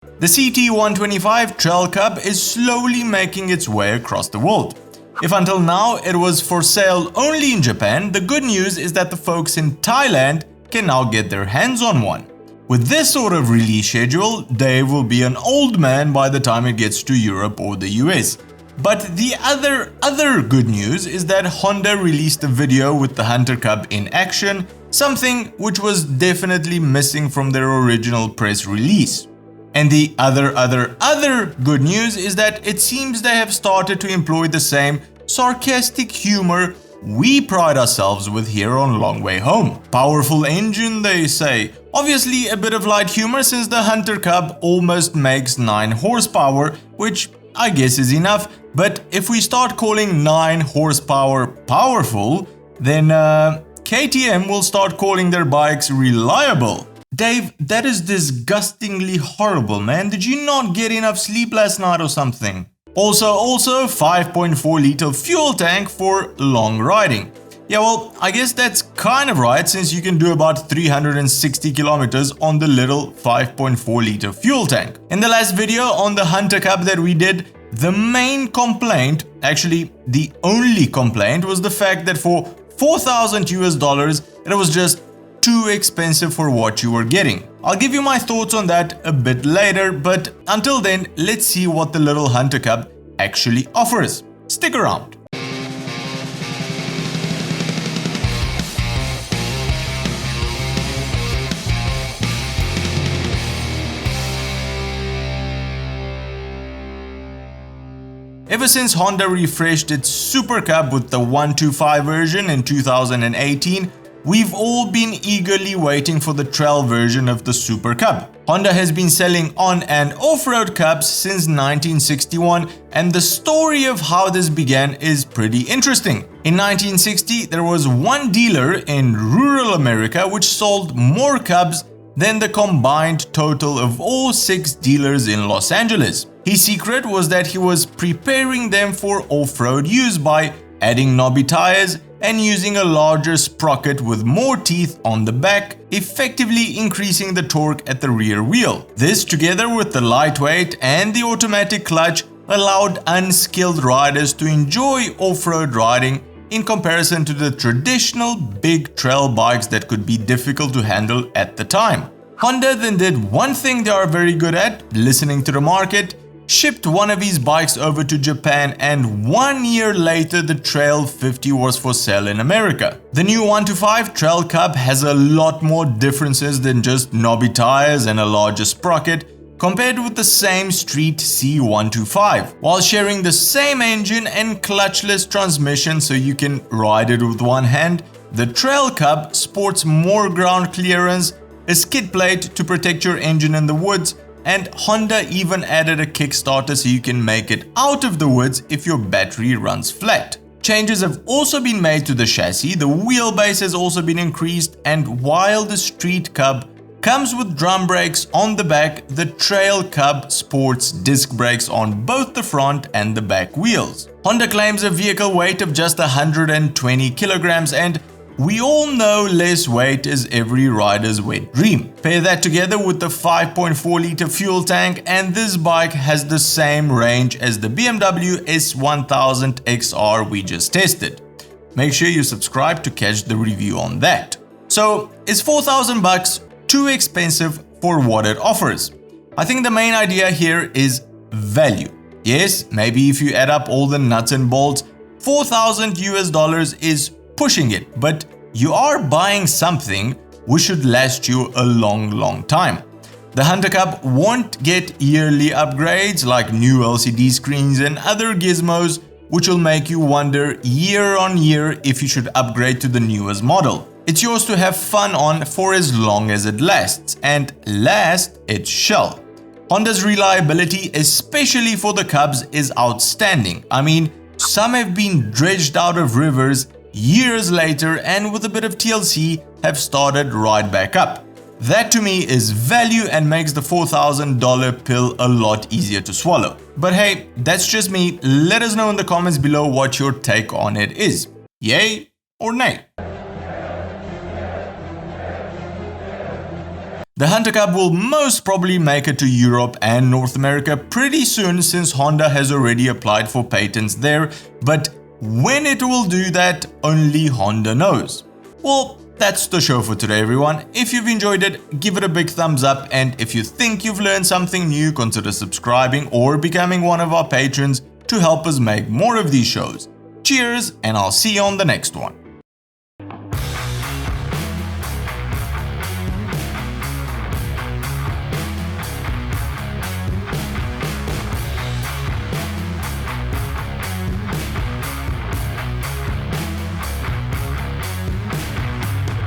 The CT125 Trail Cub is slowly making its way across the world. If until now it was for sale only in Japan, the good news is that the folks in Thailand can now get their hands on one. With this sort of release schedule, Dave will be an old man by the time it gets to Europe or the US. But the other good news is that Honda released a video with the Hunter Cub in action, something which was definitely missing from their original press release. And the other good news is that it seems they have started to employ the same sarcastic humor we pride ourselves with here on Long Way Home. Powerful engine, they say. Obviously a bit of light humor since the Hunter Cub almost makes 9 horsepower, which I guess is enough, but if we start calling 9 horsepower powerful, then KTM will start calling their bikes reliable. Dave, that is disgustingly horrible, man. Did you not get enough sleep last night or something? Also 5.4 liter fuel tank for long riding. Yeah, well, I guess that's kind of right since you can do about 360 kilometers on the little 5.4 liter fuel tank. In the last video on the Hunter Cub that we did, the main complaint, actually the only complaint, was the fact that for $4,000 it was just too expensive for what you were getting. I'll give you my thoughts on that a bit later, but until then, let's see what the little Hunter Cub actually offers. Stick around. Ever since Honda refreshed its Super Cub with the 125 version in 2018, we've all been eagerly waiting for the trail version of the Super Cub. Honda has been selling on- and off-road Cubs since 1961, and the story of how this began is pretty interesting. In 1960, there was one dealer in rural America which sold more Cubs than the combined total of all 6 dealers in Los Angeles. His secret was that he was preparing them for off-road use by adding knobby tires and using a larger sprocket with more teeth on the back, effectively increasing the torque at the rear wheel. This, together with the lightweight and the automatic clutch, allowed unskilled riders to enjoy off-road riding in comparison to the traditional big trail bikes that could be difficult to handle at the time. Honda then did one thing they are very good at, listening to the market, shipped one of his bikes over to Japan, and 1 year later the Trail 50 was for sale in America. The new 125 Trail Cub has a lot more differences than just knobby tires and a larger sprocket compared with the same street C125, while sharing the same engine and clutchless transmission so you can ride it with one hand. The Trail Cub sports more ground clearance, a skid plate to protect your engine in the woods, and Honda even added a Kickstarter so you can make it out of the woods if your battery runs flat. Changes have also been made to the chassis, the wheelbase has also been increased, and while the Street Cub comes with drum brakes on the back, the Trail Cub sports disc brakes on both the front and the back wheels. Honda claims a vehicle weight of just 120 kilograms, and we all know less weight is every rider's wet dream. Pair that together with the 5.4 liter fuel tank and this bike has the same range as the BMW S1000 XR we just tested. Make sure you subscribe to catch the review on that. So, is $4,000 too expensive for what it offers? I think the main idea here is value. Yes, maybe if you add up all the nuts and bolts, $4,000 is pushing it, but you are buying something which should last you a long time. The Hunter Cub won't get yearly upgrades like new LCD screens and other gizmos, which will make you wonder year on year if you should upgrade to the newest model. It's yours to have fun on for as long as it lasts, and last it shall. Honda's reliability, especially for the Cubs, is outstanding. I mean, some have been dredged out of rivers years later and with a bit of TLC have started right back up. That to me is value and makes the $4,000 pill a lot easier to swallow. But hey, that's just me. Let us know in the comments below what your take on it is. Yay or nay? The Hunter Cub will most probably make it to Europe and North America pretty soon, since Honda has already applied for patents there, but when it will do that, only Honda knows. Well, that's the show for today, everyone. If you've enjoyed it, give it a big thumbs up, and if you think you've learned something new, consider subscribing or becoming one of our patrons to help us make more of these shows. Cheers, and I'll see you on the next one.